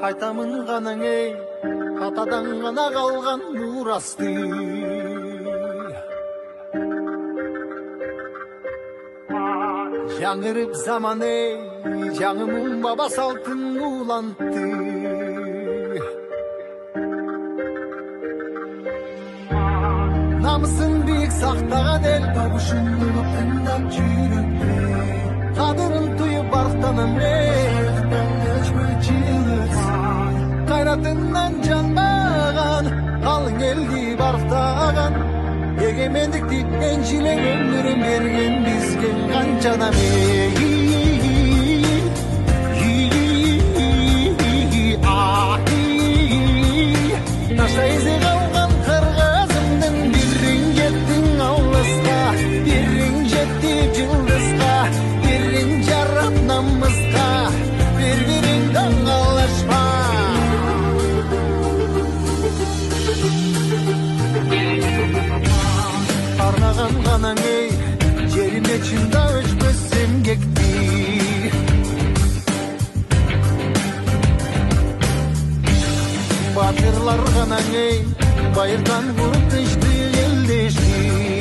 айтамын ғанаң ей, атадан ғана қалған мурасты. Жаңырып заман ей, жаңымың баба салтын улантты. Намысын биік сақтаған ел, табышын ұлып тыңдап жүректе. Қадырын тұйып барықтанам ей, қайратынан жанбаған, қалың елді барықтаған. Егемендікті еншілен өмірін берген бізге қаншадам ей. Нашта ізі қалған қырғызымдың бірін жеттің аулысқа, бірін жетті жылдызға, бірін жарап намысқа, бір-бірін даңғалашпа. Арнаған ғанаң ей, жеріме чында өшпесем кекті. Батырлар ғанаң ей, байырдан бұрып тышты елдешті.